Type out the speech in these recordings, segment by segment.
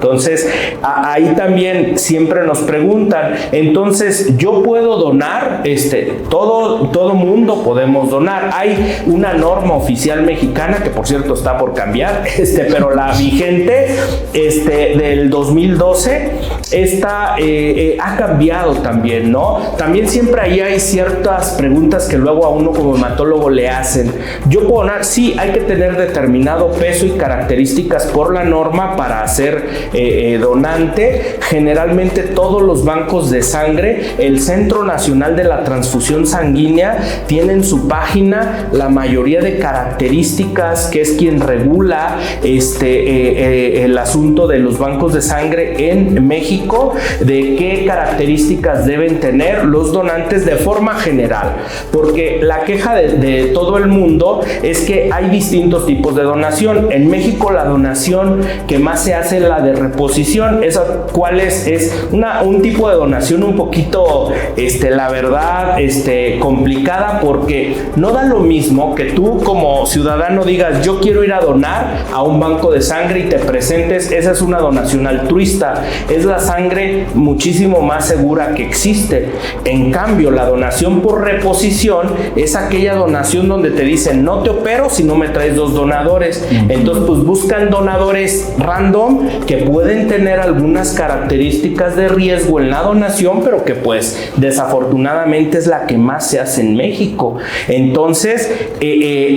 Entonces, ahí también siempre nos preguntan, entonces, ¿yo puedo donar? Todo mundo podemos donar. Hay una norma oficial mexicana, que por cierto está por cambiar, pero la vigente, del 2012, ha cambiado también, ¿no? También siempre ahí hay ciertas preguntas que luego a uno como hematólogo le hacen. ¿Yo puedo donar? Sí, hay que tener determinado peso y características por la norma para ser donante. Generalmente todos los bancos de sangre, el Centro Nacional de la Transfusión Sanguínea, tienen su página, la mayoría de características, que es quien regula el asunto de los bancos de sangre en México, de qué características deben tener los donantes de forma general, porque la queja de todo el mundo es que hay distintos tipos de donación. En México la donación que más se hace es la de reposición. ¿Cuál es? Es un tipo de donación un poquito, la verdad, complicada, porque no da lo mismo que tú como ciudadano digas, yo quiero ir a donar a un banco de sangre y te presentes. Esa es una donación altruista, es la sangre muchísimo más segura que existe. En cambio, la donación por reposición es aquella donación donde te dicen, no te opero si no me traes 2 donadores. Entonces, pues buscan donadores random que pueden tener algunas características de riesgo en la donación, pero que pues desafortunadamente es la que más se hace en México. Entonces,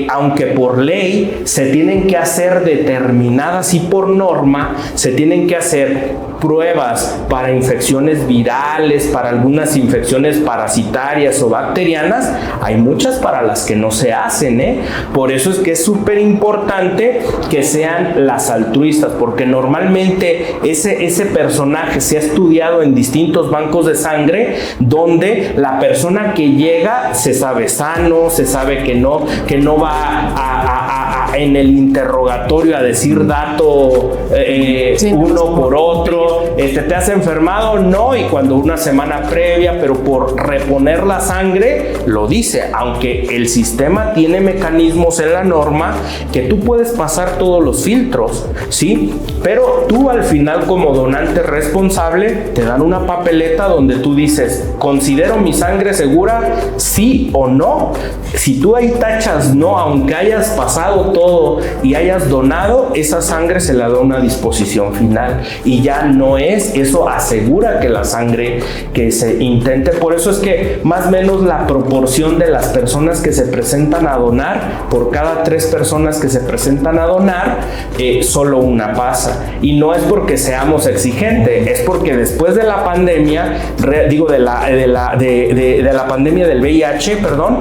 aunque por ley se tienen que hacer determinadas, y por norma se tienen que hacer pruebas para infecciones virales, para algunas infecciones parasitarias o bacterianas, hay muchas para las que no se hacen, Por eso es que es súper importante que sean las altruistas, porque normalmente ese personaje se ha estudiado en distintos bancos de sangre, donde la persona que llega se sabe sano, se sabe que no va en el interrogatorio a decir dato uno por otro, ¿te has enfermado? No, y cuando una semana previa, pero por reponer la sangre, lo dice, aunque el sistema tiene mecanismos en la norma que tú puedes pasar todos los filtros, ¿sí? Pero tú al final como donante responsable te dan una papeleta donde tú dices, ¿considero mi sangre segura? ¿Sí o no? Si tú ahí tachas no, aunque hayas pasado todo y hayas donado, esa sangre se la da una disposición final y ya no es, eso asegura que la sangre que se intente. Por eso es que más o menos la proporción de las personas que se presentan a donar, por cada 3 personas que se presentan a donar, solo una pasa. Y no es porque seamos exigentes, es porque después de la pandemia, de la pandemia del VIH, perdón,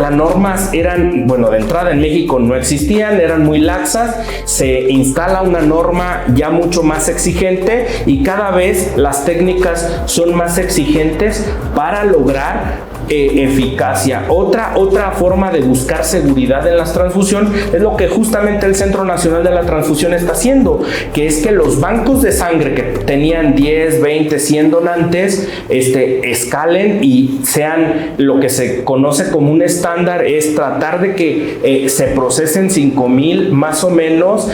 las normas eran, bueno, de entrada en México no existían, eran muy laxas, se instala una norma ya mucho más exigente y cada vez las técnicas son más exigentes para lograr eficacia. Otra forma de buscar seguridad en las transfusiones es lo que justamente el Centro Nacional de la Transfusión está haciendo, que es que los bancos de sangre que tenían 10, 20, 100 donantes, escalen y sean lo que se conoce como un estándar, es tratar de que se procesen 5,000 más o menos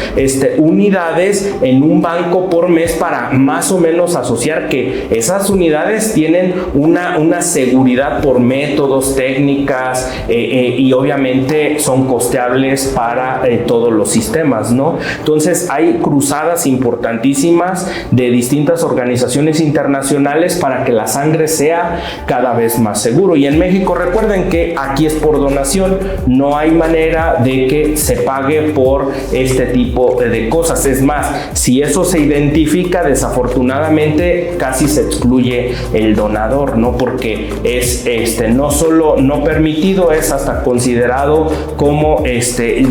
unidades en un banco por mes, para más o menos asociar que esas unidades tienen una seguridad por métodos, técnicas, y obviamente son costeables para todos los sistemas, ¿no? Entonces hay cruzadas importantísimas de distintas organizaciones internacionales para que la sangre sea cada vez más seguro. Y en México recuerden que aquí es por donación, no hay manera de que se pague por este tipo de cosas. Es más, si eso se identifica, desafortunadamente casi se excluye el donador, ¿no? Porque es no solo no permitido, es hasta considerado como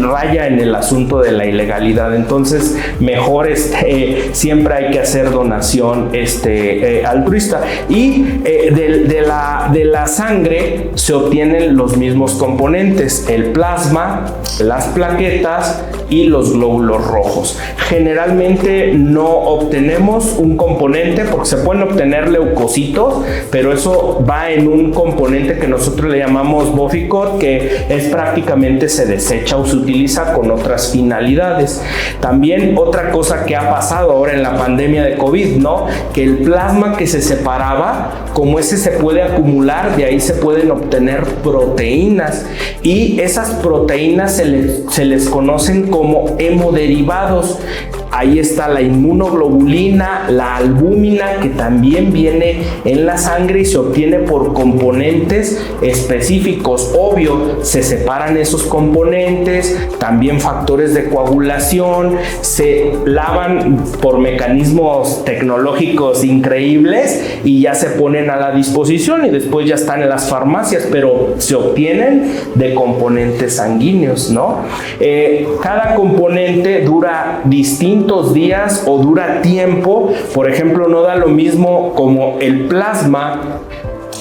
raya en el asunto de la ilegalidad. Entonces mejor siempre hay que hacer donación altruista. Y de la sangre se obtienen los mismos componentes: el plasma, las plaquetas y los glóbulos rojos. Generalmente no obtenemos un componente, porque se pueden obtener leucocitos, pero eso va en un componente componente que nosotros le llamamos Boficot, que es prácticamente se desecha o se utiliza con otras finalidades. También otra cosa que ha pasado ahora en la pandemia de COVID, ¿no? Que el plasma que se separaba, como ese se puede acumular, de ahí se pueden obtener proteínas, y esas proteínas se les conocen como hemoderivados. Ahí está la inmunoglobulina, la albúmina, que también viene en la sangre y se obtiene por componentes específicos. Obvio, se separan esos componentes, también factores de coagulación, se lavan por mecanismos tecnológicos increíbles y ya se ponen a la disposición y después ya están en las farmacias, pero se obtienen de componentes sanguíneos, ¿no? Cada componente dura distintos días o dura tiempo. Por ejemplo, no da lo mismo como el plasma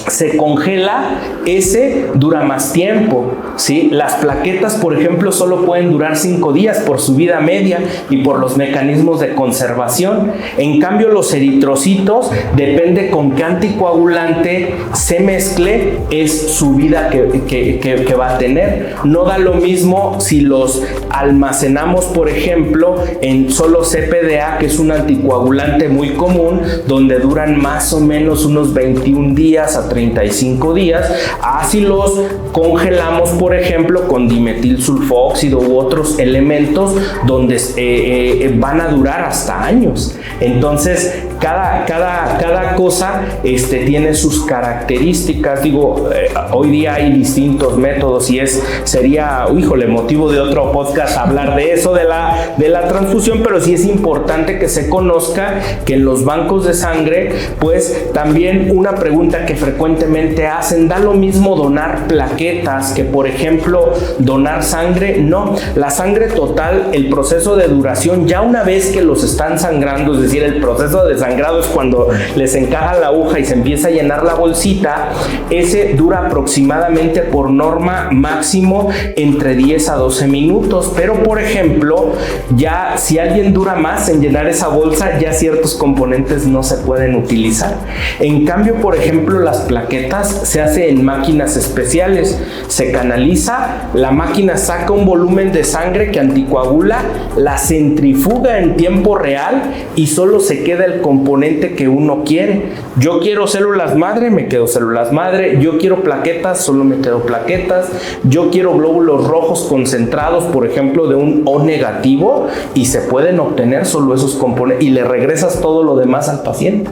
se congela, ese dura más tiempo, ¿sí? Las plaquetas, por ejemplo, solo pueden durar 5 días por su vida media y por los mecanismos de conservación. En cambio, los eritrocitos, depende con qué anticoagulante se mezcle, es su vida que va a tener. No da lo mismo si los almacenamos, por ejemplo, en solo CPDA, que es un anticoagulante muy común, donde duran más o menos unos 21 días a 35 días, así los congelamos, por ejemplo, con dimetilsulfóxido u otros elementos donde van a durar hasta años. Entonces, cada cosa tiene sus características. Digo, hoy día hay distintos métodos y sería, motivo de otro podcast hablar de eso, de la transfusión, pero sí es importante que se conozca que en los bancos de sangre, pues también una pregunta que frecuentemente hacen, ¿da lo mismo donar plaquetas que, por ejemplo, donar sangre? No, la sangre total, el proceso de duración, ya una vez que los están sangrando, es decir, el proceso de sangrado es cuando les encaja la aguja y se empieza a llenar la bolsita, ese dura aproximadamente por norma máximo entre 10 a 12 minutos, pero por ejemplo, ya si alguien dura más en llenar esa bolsa, ya ciertos componentes no se pueden utilizar. En cambio, por ejemplo, las plaquetas se hace en máquinas especiales, se canaliza, la máquina saca un volumen de sangre que anticoagula, la centrifuga en tiempo real y solo se queda el componente que uno quiere. Yo quiero células madre, me quedo células madre. Yo quiero plaquetas, solo me quedo plaquetas. Yo quiero glóbulos rojos concentrados, por ejemplo, de un O negativo, y se pueden obtener solo esos componentes y le regresas todo lo demás al paciente.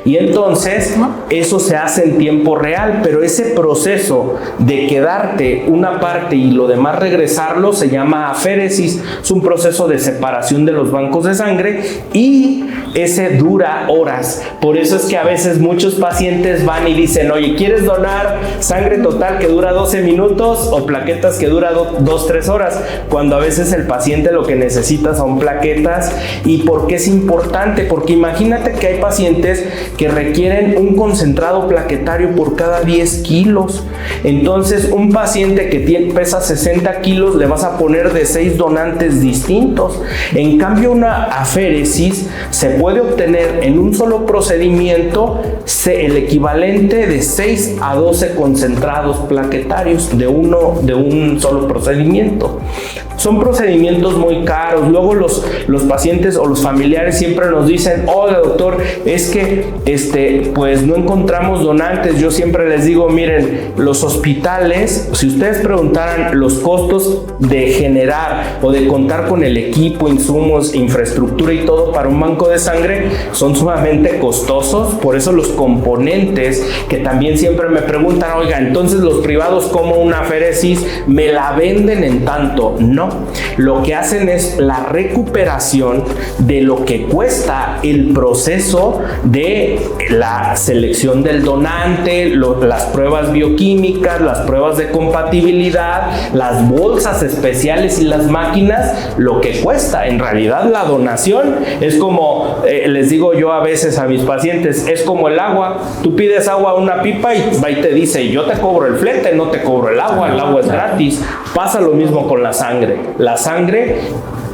Y entonces eso se hace en tiempo real, pero ese proceso de quedarte una parte y lo demás regresarlo se llama aféresis. Es un proceso de separación de los bancos de sangre y ese dura horas. Por eso es que a veces muchos pacientes van y dicen, oye, ¿quieres donar sangre total que dura 12 minutos o plaquetas que dura 2-3 horas? Cuando a veces el paciente lo que necesita son plaquetas. ¿Y por qué es importante? Porque imagínate que hay pacientes que requieren un concentrado plaquetario por cada 10 kilos. Entonces, un paciente que pesa 60 kilos le vas a poner de 6 donantes distintos. En cambio, una aféresis se puede obtener en un solo procedimiento el equivalente de 6 a 12 concentrados plaquetarios de un solo procedimiento. Son procedimientos muy caros. Luego los pacientes o los familiares siempre nos dicen, oiga doctor, es que pues no encontramos donantes. Yo siempre les digo, miren, los hospitales, si ustedes preguntaran los costos de generar o de contar con el equipo, insumos, infraestructura y todo para un banco de sangre, son sumamente costosos. Por eso los componentes, que también siempre me preguntan, oiga, entonces los privados, como una aféresis, me la venden en tanto. No, lo que hacen es la recuperación de lo que cuesta el proceso de la selección del donante, las pruebas bioquímicas, las pruebas de compatibilidad, las bolsas especiales y las máquinas, lo que cuesta. En realidad la donación es como, les digo yo a veces a mis pacientes, es como el agua. Tú pides agua a una pipa y va y te dice, yo te cobro el flete, no te cobro el agua es gratis. Pasa lo mismo con la sangre. La sangre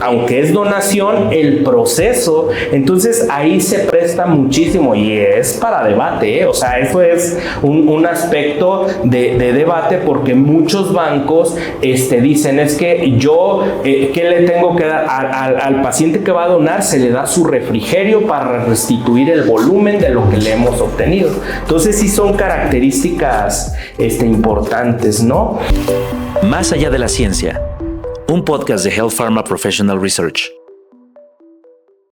aunque es donación, el proceso. Entonces ahí se presta muchísimo y es para debate, ¿eh? O sea, eso es un aspecto de debate, porque muchos bancos dicen, es que yo, ¿qué le tengo que dar? Al paciente que va a donar se le da su refrigerio para restituir el volumen de lo que le hemos obtenido. Entonces sí son características importantes, ¿no? Más allá de la ciencia, un podcast de Health Pharma Professional Research.